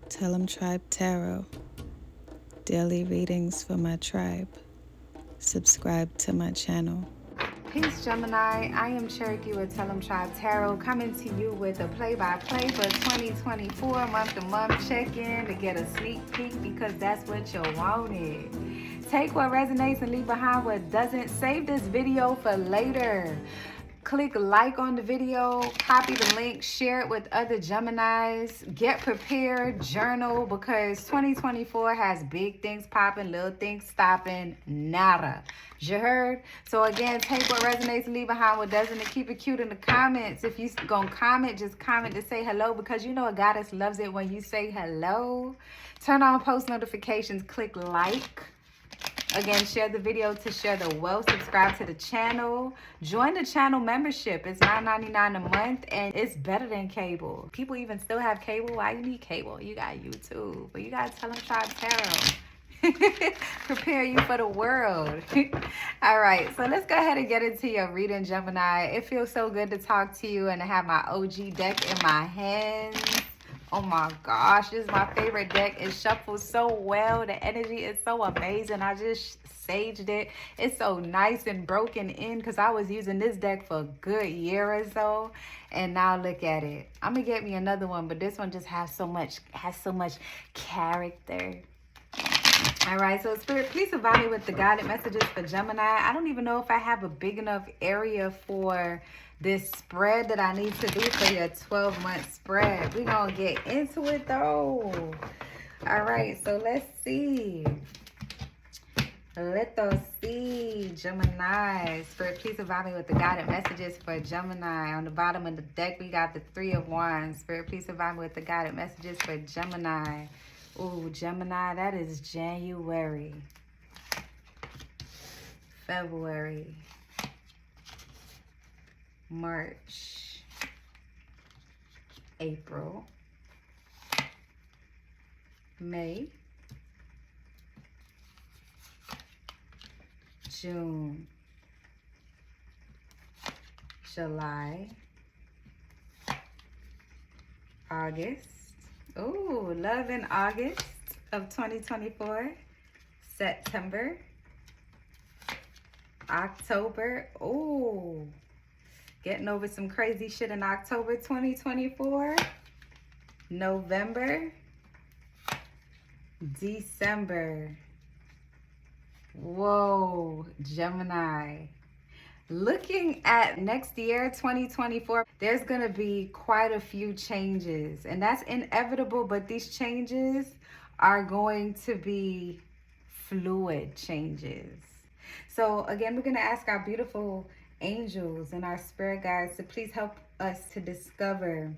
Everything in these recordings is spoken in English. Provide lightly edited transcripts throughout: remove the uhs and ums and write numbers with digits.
Tellemtribe Tarot. Daily readings for my tribe. Subscribe to my channel. Peace, Gemini. I am Cherokee with Tellemtribe Tarot, coming to you with a play-by-play for 2024 month-to-month check-in to get a sneak peek, because that's what you wanted. Take what resonates and leave behind what doesn't. Save this video for later. Click like on the video, copy the link, share it with other Geminis. Get prepared, journal, because 2024 has big things popping, little things stopping, nada. You heard? So again, take what resonates and leave behind what doesn't, and keep it cute in the comments. If you gonna comment, just comment to say hello, because you know a goddess loves it when you say hello. Turn on post notifications, click like. Again, share the video to share the wealth. Subscribe to the channel. Join the channel membership. It's $9.99 a month, and it's better than cable. People even still have cable. Why you need cable? You got YouTube. But you got Tellemtribe Tarot. Prepare you for the world. All right, so let's go ahead and get into your reading, Gemini. It feels so good to talk to you and to have my OG deck in my hands. Oh my gosh, this is my favorite deck. It shuffles so well. The energy is so amazing. I just saged it. It's so nice and broken in, because I was using this deck for a good year or so. And now look at it. I'm gonna get me another one, but this one just has so much character. All right, so Spirit, please provide me with the guided messages for Gemini. I don't even know if I have a big enough area for this spread that I need to do for your 12-month spread. We're going to get into it, though. All right, so let's see. Let us see, Gemini. Spirit, please provide me with the guided messages for Gemini. On the bottom of the deck, we got the Three of Wands. Spirit, please provide me with the guided messages for Gemini. Ooh, Gemini, that is January, February, March, April, May, June, July, August. Ooh, love in August of 2024. September, October. Ooh, getting over some crazy shit in October 2024. November, December. Whoa, Gemini. Looking at next year, 2024, there's going to be quite a few changes, and that's inevitable, but these changes are going to be fluid changes. So again, we're going to ask our beautiful angels and our spirit guides to please help us to discover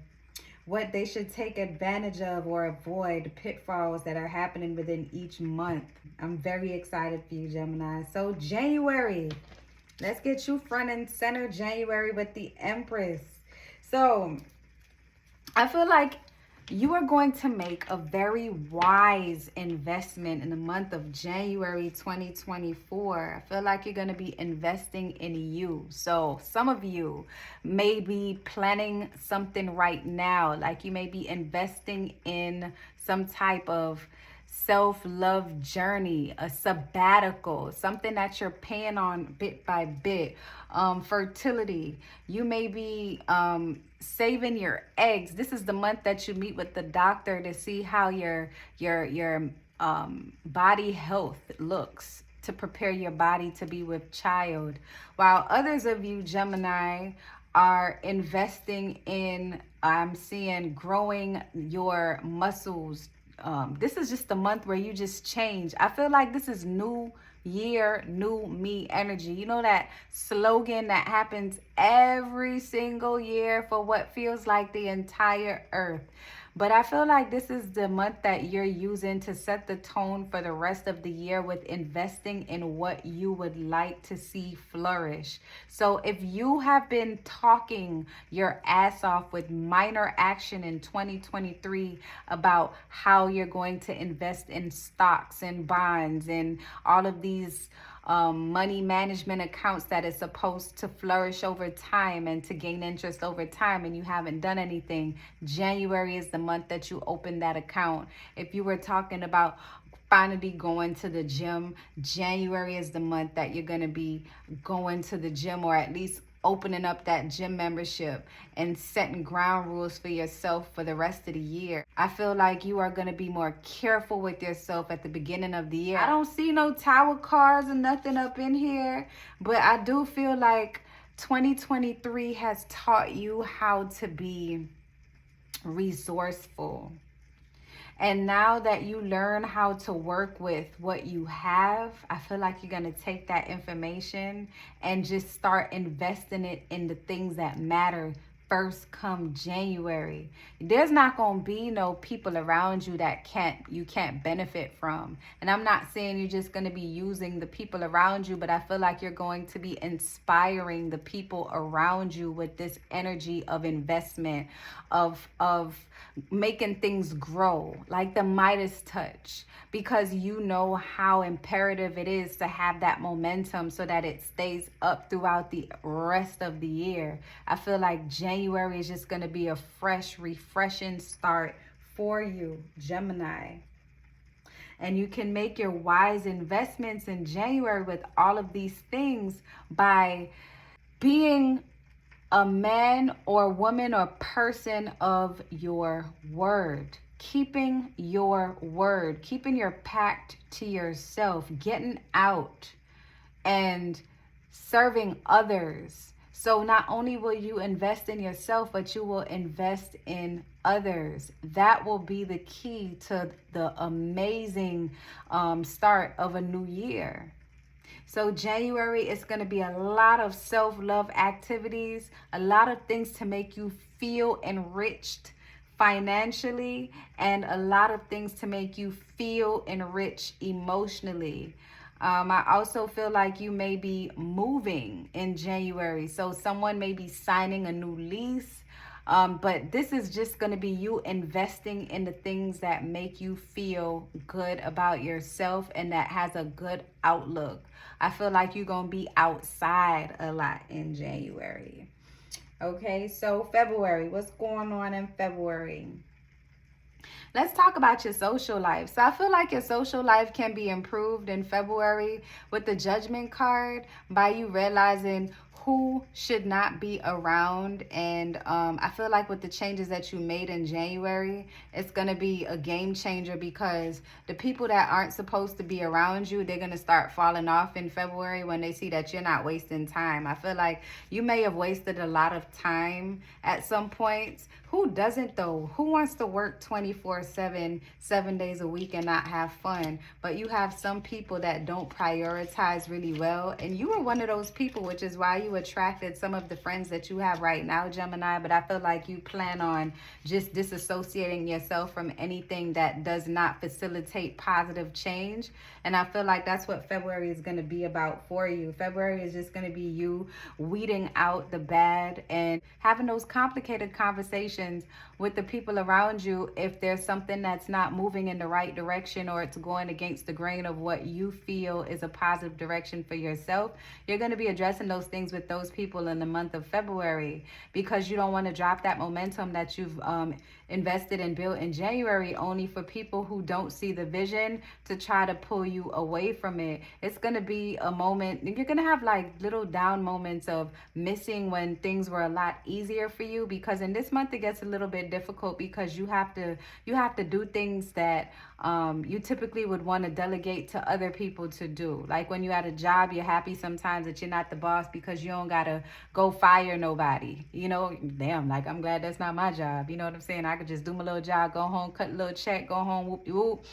what they should take advantage of or avoid pitfalls that are happening within each month. I'm very excited for you, Gemini. So January. Let's get you front and center, January, with the Empress. So I feel like you are going to make a very wise investment in the month of January 2024. I feel like you're going to be investing in you. So some of you may be planning something right now, like you may be investing in some type of self-love journey, a sabbatical, something that you're paying on bit by bit. Fertility, you may be saving your eggs. This is the month that you meet with the doctor to see how your body health looks, to prepare your body to be with child. While others of you, Gemini, are investing in, I'm seeing, growing your muscles. This is just a month where you just change. I feel like this is new year, new me energy. You know that slogan that happens every single year for what feels like the entire earth. But I feel like this is the month that you're using to set the tone for the rest of the year with investing in what you would like to see flourish. So if you have been talking your ass off with minor action in 2023 about how you're going to invest in stocks and bonds and all of these money management accounts that is supposed to flourish over time and to gain interest over time, and you haven't done anything, January is the month that you open that account. If you were talking about finally going to the gym, January is the month that you're going to be going to the gym, or at least opening up that gym membership and setting ground rules for yourself for the rest of the year. I feel like you are going to be more careful with yourself at the beginning of the year. I don't see no tower cards or nothing up in here, but I do feel like 2023 has taught you how to be resourceful. And now that you learn how to work with what you have, I feel like you're going to take that information and just start investing it in the things that matter first come January. There's not going to be no people around you that you can't benefit from. And I'm not saying you're just going to be using the people around you, but I feel like you're going to be inspiring the people around you with this energy of investment, of making things grow, like the Midas touch, because you know how imperative it is to have that momentum so that it stays up throughout the rest of the year. I feel like January is just going to be a fresh, refreshing start for you, Gemini. And you can make your wise investments in January with all of these things by being a man or woman or person of your word. Keeping your word, keeping your pact to yourself, getting out and serving others. So not only will you invest in yourself, but you will invest in others. That will be the key to the amazing start of a new year. So January is going to be a lot of self-love activities, a lot of things to make you feel enriched financially, and a lot of things to make you feel enriched emotionally. I also feel like you may be moving in January. So someone may be signing a new lease. But this is just going to be you investing in the things that make you feel good about yourself and that has a good outlook. I feel like you're going to be outside a lot in January. Okay, so February, what's going on in February? Let's talk about your social life. So I feel like your social life can be improved in February with the Judgment card by you realizing who should not be around. And I feel like with the changes that you made in January, it's going to be a game changer, because the people that aren't supposed to be around you, they're going to start falling off in February when they see that you're not wasting time. I feel like you may have wasted a lot of time at some points. Who doesn't though? Who wants to work 24/7, 7 days a week and not have fun? But you have some people that don't prioritize really well. And you were one of those people, which is why you attracted some of the friends that you have right now, Gemini. But I feel like you plan on just disassociating yourself from anything that does not facilitate positive change. And I feel like that's what February is going to be about for you. February is just going to be you weeding out the bad and having those complicated conversations with the people around you. If there's something that's not moving in the right direction, or it's going against the grain of what you feel is a positive direction for yourself, you're going to be addressing those things with those people in the month of February, because you don't want to drop that momentum that you've invested and built in January only for people who don't see the vision to try to pull you away from it. It's going to be a moment, you're going to have like little down moments of missing when things were a lot easier for you, because in this month it gets a little bit difficult, because you have to do things that you typically would want to delegate to other people to do. Like when you're at a job, you're happy sometimes that you're not the boss because you don't gotta go fire nobody. You know, damn, like I'm glad that's not my job. You know what I'm saying? I could just do my little job, go home, cut a little check, go home, whoop whoop.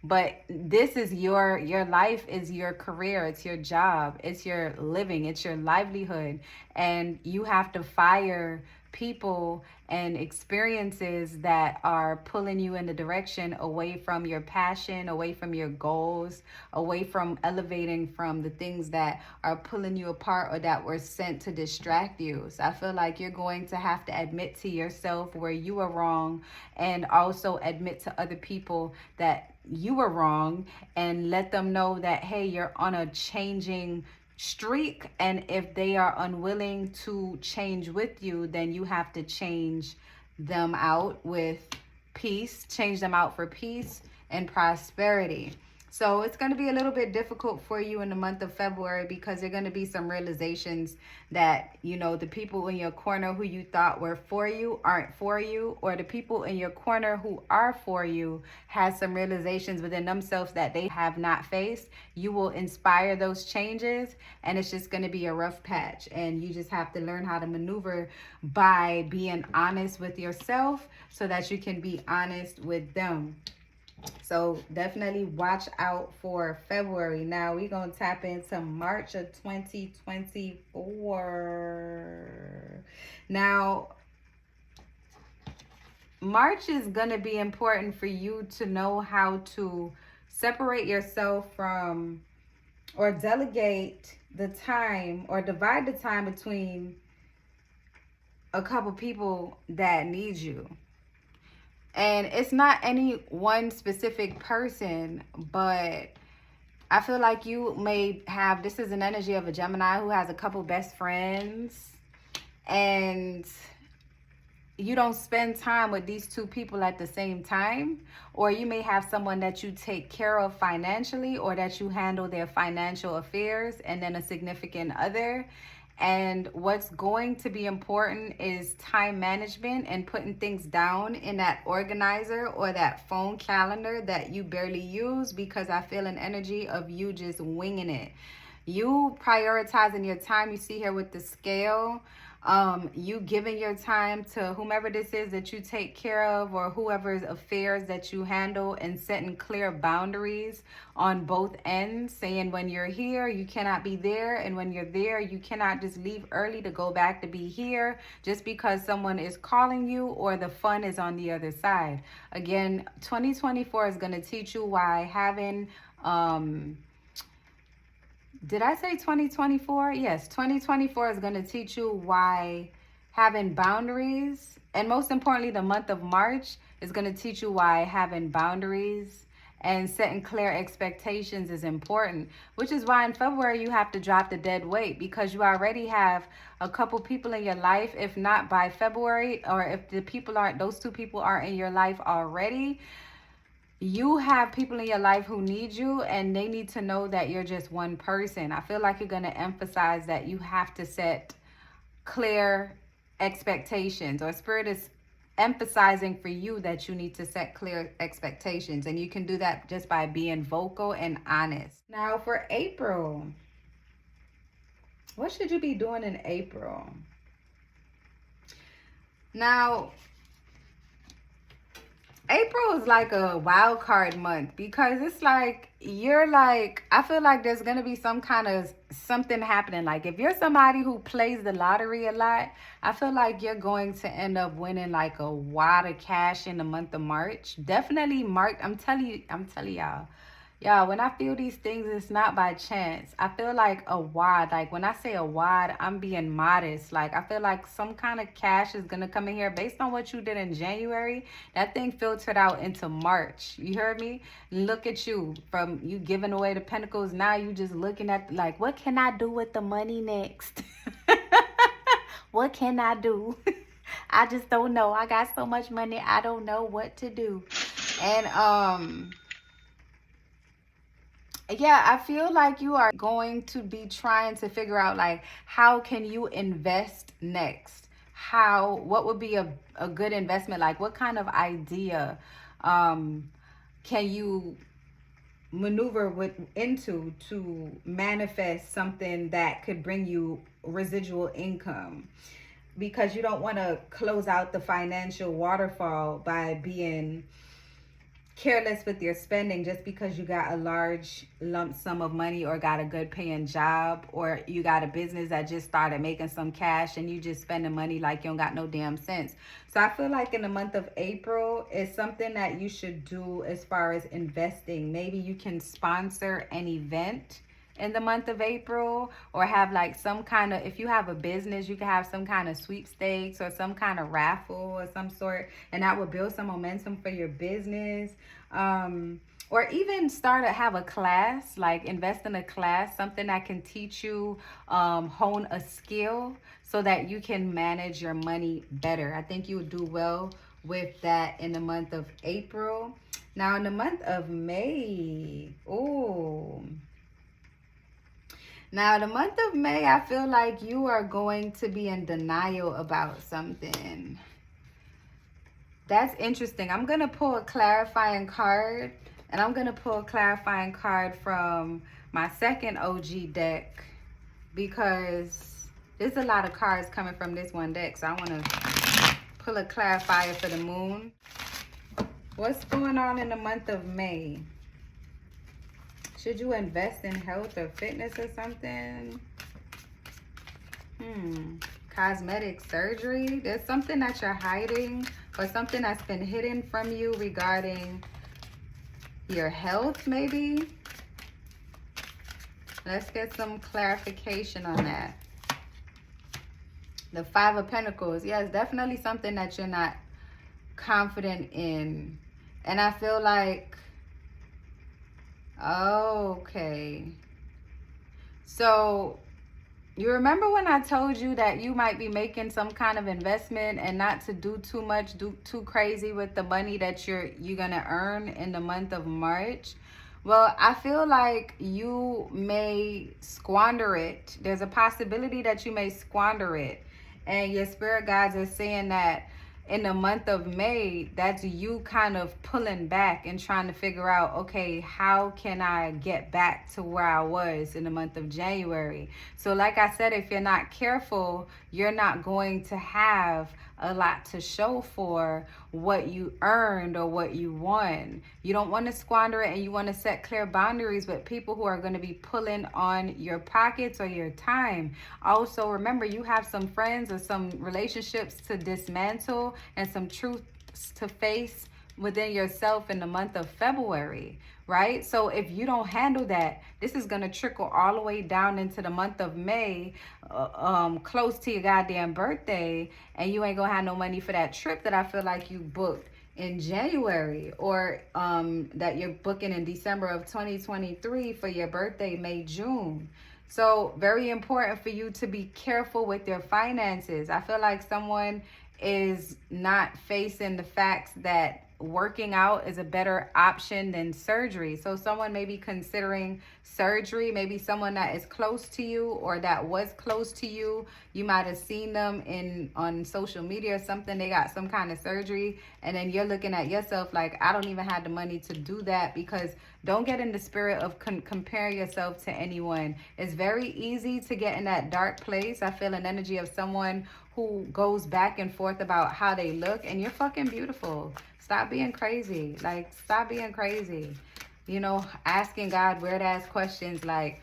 But this is your life, is your career, it's your job, it's your living, it's your livelihood. And you have to fire people and experiences that are pulling you in the direction away from your passion, away from your goals, away from elevating from the things that are pulling you apart or that were sent to distract you. So I feel like you're going to have to admit to yourself where you are wrong, and also admit to other people that you were wrong, and let them know that, hey, you're on a changing streak, and if they are unwilling to change with you, then you have to change them out with peace, change them out for peace and prosperity. So it's going to be a little bit difficult for you in the month of February, because there are going to be some realizations that, you know, the people in your corner who you thought were for you aren't for you, or the people in your corner who are for you has some realizations within themselves that they have not faced. You will inspire those changes, and it's just going to be a rough patch, and you just have to learn how to maneuver by being honest with yourself so that you can be honest with them. So definitely watch out for February. Now we're going to tap into March of 2024. Now, March is going to be important for you to know how to separate yourself from, or delegate the time, or divide the time between a couple people that need you. And it's not any one specific person, but I feel like you may have, this is an energy of a Gemini who has a couple best friends, and you don't spend time with these two people at the same time. Or you may have someone that you take care of financially, or that you handle their financial affairs, and then a significant other. And what's going to be important is time management and putting things down in that organizer or that phone calendar that you barely use, because I feel an energy of you just winging it. You prioritizing your time. You see here with the scale, you giving your time to whomever this is that you take care of, or whoever's affairs that you handle, and setting clear boundaries on both ends, saying when you're here you cannot be there, and when you're there you cannot just leave early to go back to be here just because someone is calling you or the fun is on the other side. Again, 2024 is going to teach you why having did I say 2024? Yes, 2024 is going to teach you why having boundaries, and most importantly, the month of March is going to teach you why having boundaries and setting clear expectations is important, which is why in February you have to drop the dead weight, because you already have a couple people in your life. If not by February, or if the people aren't, those two people are in your life already, you have people in your life who need you, and they need to know that you're just one person. I feel like you're going to emphasize that you have to set clear expectations, or Spirit is emphasizing for you that you need to set clear expectations, and you can do that just by being vocal and honest. Now for April, what should you be doing in April? Now, April is like a wild card month, because it's like you're like, I feel like there's going to be some kind of something happening. Like if you're somebody who plays the lottery a lot, I feel like you're going to end up winning like a wad of cash in the month of March. Definitely March. I'm telling y'all. Yeah, when I feel these things, it's not by chance. I feel like a wad. Like when I say a wad, I'm being modest. Like I feel like some kind of cash is going to come in here based on what you did in January. That thing filtered out into March. You heard me? Look at you. From you giving away the pentacles, now you just looking at like, what can I do with the money next? What can I do? I just don't know. I got so much money, I don't know what to do. And yeah, I feel like you are going to be trying to figure out like, how can you invest next? What would be a good investment? Like what kind of idea can you maneuver into to manifest something that could bring you residual income? Because you don't want to close out the financial waterfall by being careless with your spending just because you got a large lump sum of money or got a good paying job or you got a business that just started making some cash and you just spending money like you don't got no damn sense. So I feel like in the month of April is something that you should do as far as investing. Maybe you can sponsor an event in the month of April, or have like some kind of, if you have a business, you can have some kind of sweepstakes or some kind of raffle or some sort, and that will build some momentum for your business. Or even have a class, like invest in a class, something that can teach you, hone a skill so that you can manage your money better. I think you would do well with that in the month of April. Now in the month of May, now, the month of May, I feel like you are going to be in denial about something. That's interesting. I'm going to pull a clarifying card, and I'm going to pull a clarifying card from my second OG deck because there's a lot of cards coming from this one deck, so I want to pull a clarifier for the moon. What's going on in the month of May? Should you invest in health or fitness or something? Cosmetic surgery. There's something that you're hiding or something that's been hidden from you regarding your health, maybe. Let's get some clarification on that. The Five of Pentacles. Yes, definitely something that you're not confident in. And I feel like, okay. So you remember when I told you that you might be making some kind of investment and not to do too much, do too crazy with the money that you're gonna earn in the month of March? Well, I feel like you may squander it. There's a possibility that you may squander it. And your spirit guides are saying that in the month of May, that's you kind of pulling back and trying to figure out, okay, how can I get back to where I was in the month of January? So like I said, if you're not careful, you're not going to have a lot to show for what you earned or what you won. You don't want to squander it, and you want to set clear boundaries with people who are going to be pulling on your pockets or your time. Also, remember, you have some friends or some relationships to dismantle and some truths to face within yourself in the month of February, right? So if you don't handle that, this is going to trickle all the way down into the month of May, close to your goddamn birthday, and you ain't gonna have no money for that trip that I feel like you booked in January, or that you're booking in December of 2023 for your birthday, May, June. So very important for you to be careful with your finances. I feel like someone is not facing the facts that working out is a better option than surgery. So someone may be considering surgery, maybe someone that is close to you or that was close to you. You might have seen them on social media or something. They got some kind of surgery, and then you're looking at yourself like, I don't even have the money to do that. Because don't get in the spirit of comparing yourself to anyone. It's very easy to get in that dark place. I feel an energy of someone who goes back and forth about how they look, and you're fucking beautiful. Stop being crazy. Like, stop being crazy. You know, asking God weird ass questions like,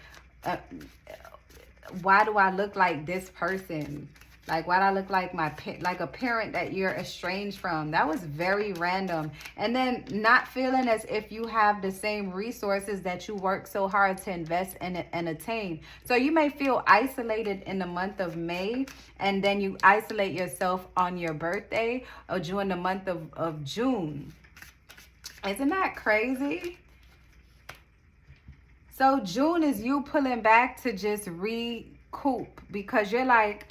why do I look like this person? Like, why do I look like like a parent that you're estranged from? That was very random. And then not feeling as if you have the same resources that you work so hard to invest in and attain. So you may feel isolated in the month of May, and then you isolate yourself on your birthday or during the month of June. Isn't that crazy? So June is you pulling back to just recoup, because you're like,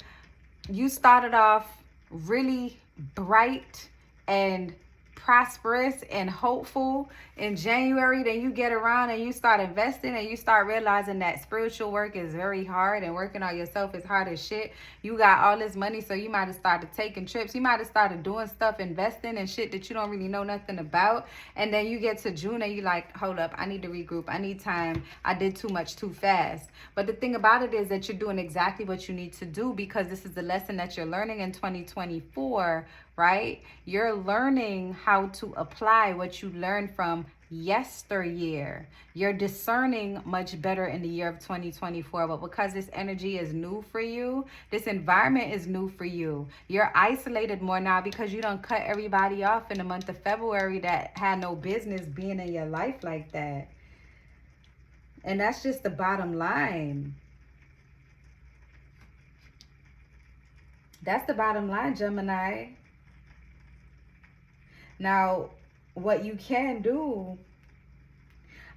you started off really bright and prosperous and hopeful in January. Then you get around and you start investing, and you start realizing that spiritual work is very hard and working on yourself is hard as shit. You got all this money, so you might have started taking trips. You might have started doing stuff, investing in shit that you don't really know nothing about. And then you get to June and you like, hold up, I need to regroup. I need time. I did too much too fast. But the thing about it is that you're doing exactly what you need to do, because this is the lesson that you're learning in 2024 right? You're learning how to apply what you learned from yesteryear. You're discerning much better in the year of 2024. But because this energy is new for you, this environment is new for you. You're isolated more now because you don't cut everybody off in the month of February that had no business being in your life like that. And that's just the bottom line. That's the bottom line, Gemini. Now, what you can do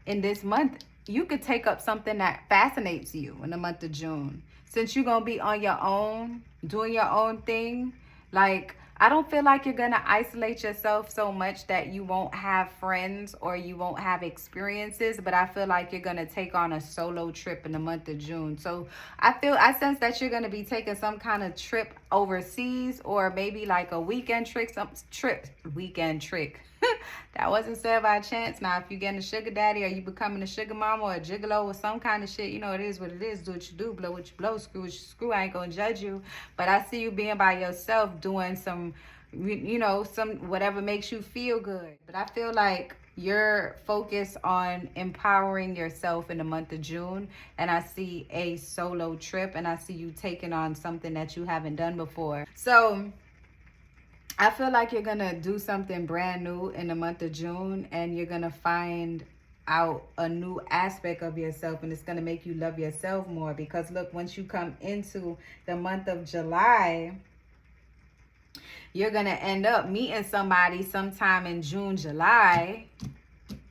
in this month, you could take up something that fascinates you in the month of June. Since you're going to be on your own, doing your own thing, like, I don't feel like you're going to isolate yourself so much that you won't have friends or you won't have experiences, but I feel like you're going to take on a solo trip in the month of June. So I sense that you're going to be taking some kind of trip overseas, or maybe like a weekend trick, weekend trick. That wasn't said by chance. Now, if you're getting a sugar daddy or you becoming a sugar mama or a gigolo or some kind of shit, you know, it is what it is. Do what you do, blow what you blow, screw what you screw. I ain't gonna judge you. But I see you being by yourself doing some, you know, some whatever makes you feel good. But I feel like you're focused on empowering yourself in the month of June. And I see a solo trip, and I see you taking on something that you haven't done before. So I feel like you're going to do something brand new in the month of June, and you're going to find out a new aspect of yourself, and it's going to make you love yourself more. Because look, once you come into the month of July, you're going to end up meeting somebody sometime in June, July,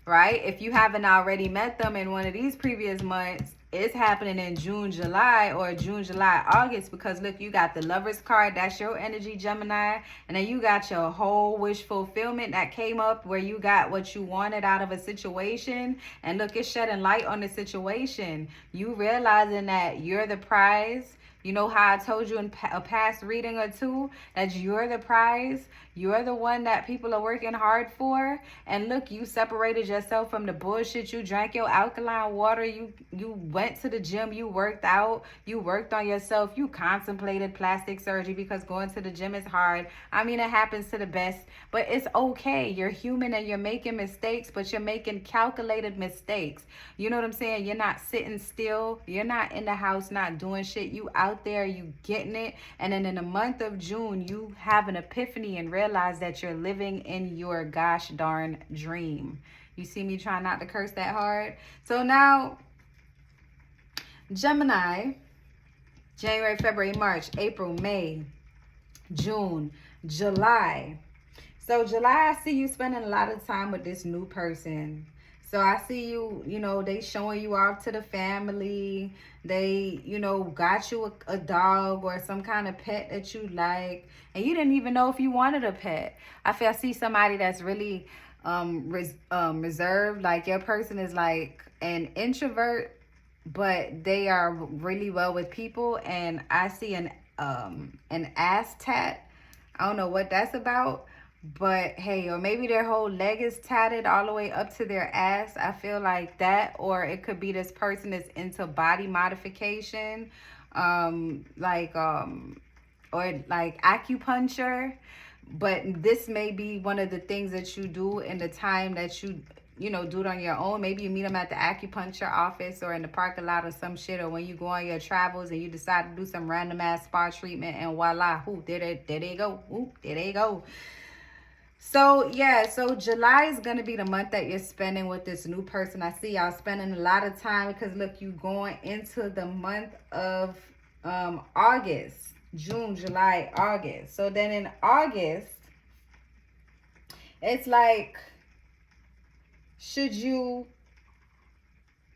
right? If you haven't already met them in one of these previous months, it's happening in June, July, or June, July, August, because look, you got the Lovers card. That's your energy, Gemini. And then you got your whole wish fulfillment that came up where you got what you wanted out of a situation. And look, it's shedding light on the situation. You realizing that you're the prize. You know how I told you in a past reading or two that you're the prize. You're the one that people are working hard for. And look, you separated yourself from the bullshit. You drank your alkaline water. You went to the gym. You worked out. You worked on yourself. You contemplated plastic surgery because going to the gym is hard. I mean, it happens to the best. But it's okay. You're human and you're making mistakes, but you're making calculated mistakes. You know what I'm saying? You're not sitting still. You're not in the house not doing shit. You out there, you getting it. And then in the month of June, you have an epiphany and realize that you're living in your gosh darn dream. You see me trying not to curse that hard? So now, Gemini, January, February, March, April, May, June, July. So July, I see you spending a lot of time with this new person. So I see you, you know, they showing you off to the family. They, you know, got you a dog or some kind of pet that you like. And you didn't even know if you wanted a pet. I see somebody that's really reserved. Like your person is like an introvert, but they are really well with people. And I see an ass tat. I don't know what that's about. But hey, or maybe their whole leg is tatted all the way up to their ass. I feel like that. Or it could be this person is into body modification, or like acupuncture. But this may be one of the things that you do in the time that you know, do it on your own. Maybe you meet them at the acupuncture office or in the parking lot or some shit, or when you go on your travels and you decide to do some random ass spa treatment, and voila, there they go. There they go. So, yeah, so July is going to be the month that you're spending with this new person. I see y'all spending a lot of time because, look, you going into the month of August. June, July, August. So then in August, it's like, should you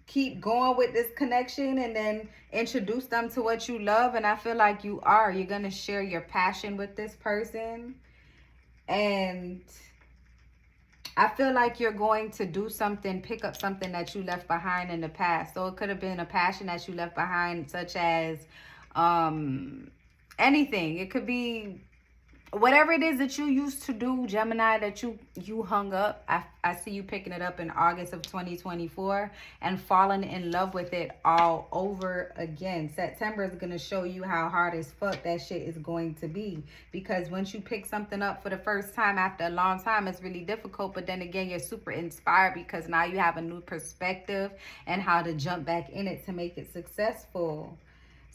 keep going with this connection and then introduce them to what you love? And I feel like you are. You're going to share your passion with this person. And I feel like you're going to do something, pick up something that you left behind in the past. So it could have been a passion that you left behind, such as anything. It could be whatever it is that you used to do, Gemini, that you hung up, I see you picking it up in August of 2024 and falling in love with it all over again. September is going to show you how hard as fuck that shit is going to be, because once you pick something up for the first time after a long time, it's really difficult. But then again, you're super inspired because now you have a new perspective and how to jump back in it to make it successful.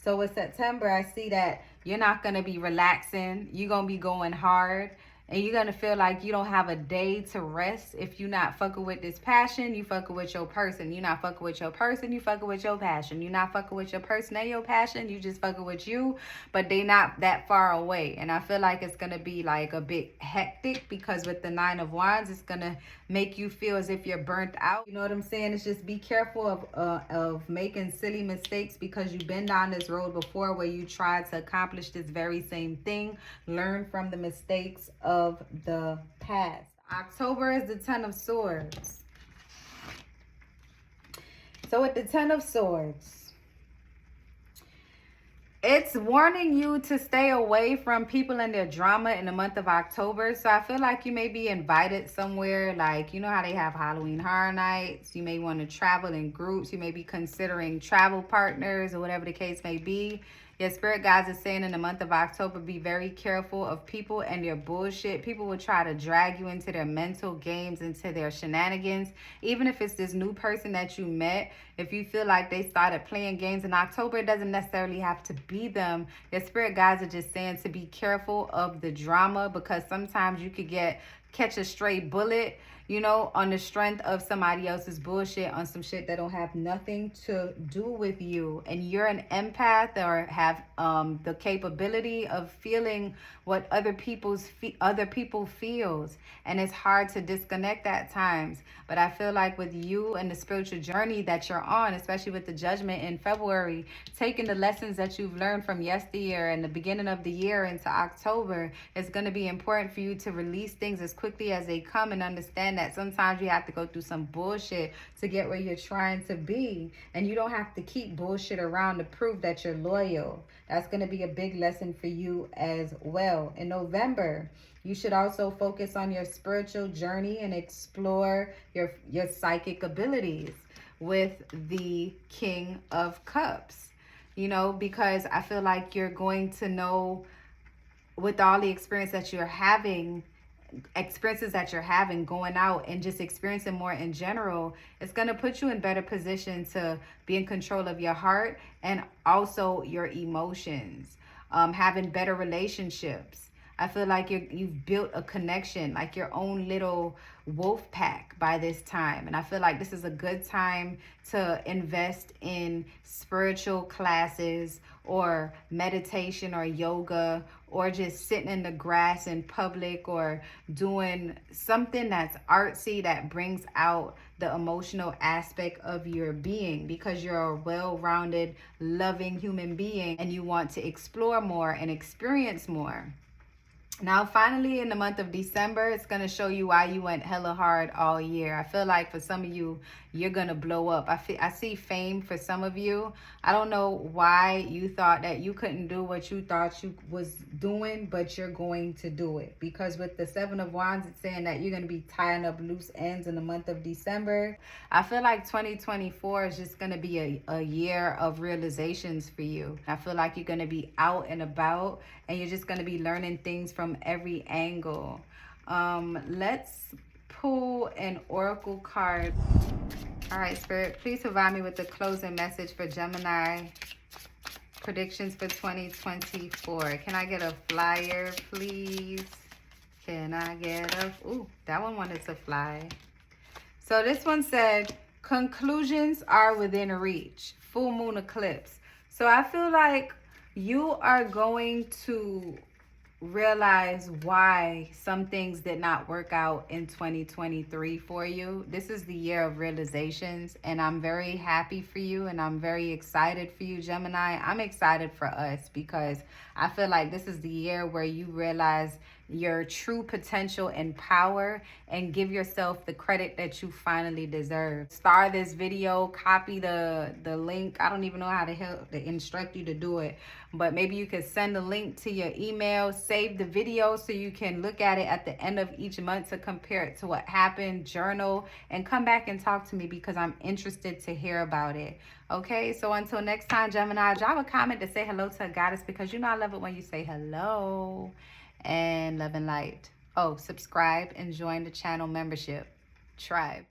So with September, I see that you're not going to be relaxing. You're going to be going hard. And you're going to feel like you don't have a day to rest if you're not fucking with this passion. You fucking with your person. You're not fucking with your person. You fucking with your passion. You're not fucking with your person and your passion. You just fucking with you. But they not that far away. And I feel like it's going to be like a bit hectic, because with the Nine of Wands, it's going to make you feel as if you're burnt out. You know what I'm saying? It's just be careful of making silly mistakes, because you've been down this road before where you tried to accomplish this very same thing. Learn from the mistakes of the past. October is the Ten of Swords. So with the Ten of Swords, it's warning you to stay away from people and their drama in the month of October. So I feel like you may be invited somewhere, like, you know how they have Halloween Horror Nights. You may want to travel in groups. You may be considering travel partners or whatever the case may be. Your spirit guides is saying in the month of October, be very careful of people and their bullshit. People will try to drag you into their mental games, into their shenanigans. Even if it's this new person that you met, if you feel like they started playing games in October, it doesn't necessarily have to be them. Your spirit guides are just saying to be careful of the drama, because sometimes you could catch a stray bullet, you know, on the strength of somebody else's bullshit, on some shit that don't have nothing to do with you. And you're an empath, or have the capability of feeling what other people feels, and it's hard to disconnect at times. But I feel like with you and the spiritual journey that you're on, especially with the judgment in February, taking the lessons that you've learned from yesteryear and the beginning of the year into October, it's going to be important for you to release things as quickly as they come, and understand that sometimes you have to go through some bullshit to get where you're trying to be. And you don't have to keep bullshit around to prove that you're loyal. That's going to be a big lesson for you as well. In November, you should also focus on your spiritual journey and explore your psychic abilities with the King of Cups. You know, because I feel like you're going to know, with all the experiences that you're having going out and just experiencing more in general, it's going to put you in better position to be in control of your heart and also your emotions, having better relationships. I feel like you've built a connection, like your own little wolf pack by this time. And I feel like this is a good time to invest in spiritual classes or meditation or yoga, or just sitting in the grass in public, or doing something that's artsy that brings out the emotional aspect of your being, because you're a well-rounded, loving human being and you want to explore more and experience more. Now, finally, in the month of December, it's going to show you why you went hella hard all year. I feel like for some of you, you're going to blow up. I see fame for some of you. I don't know why you thought that you couldn't do what you thought you was doing, but you're going to do it. Because with the Seven of Wands, it's saying that you're going to be tying up loose ends in the month of December. I feel like 2024 is just going to be a year of realizations for you. I feel like you're going to be out and about, and you're just going to be learning things from every angle. Let's pull an oracle card. All right, Spirit, please provide me with the closing message for Gemini predictions for 2024. Can I get a flyer, please? Can I get a... Ooh, that one wanted to fly. So this one said, conclusions are within reach. Full moon eclipse. So I feel like you are going to realize why some things did not work out in 2023 for you. This is the year of realizations, and I'm very happy for you, and I'm very excited for you, Gemini. I'm excited for us, because I feel like this is the year where you realize your true potential and power, and give yourself the credit that you finally deserve. Star this video, copy the link. I don't even know how to instruct you to do it, but maybe you could send the link to your email, save the video so you can look at it at the end of each month to compare it to what happened, journal, and come back and talk to me because I'm interested to hear about it. Okay, so until next time, Gemini, drop a comment to say hello to a goddess because you know I love it when you say hello. And love and light. Oh, subscribe and join the channel membership tribe.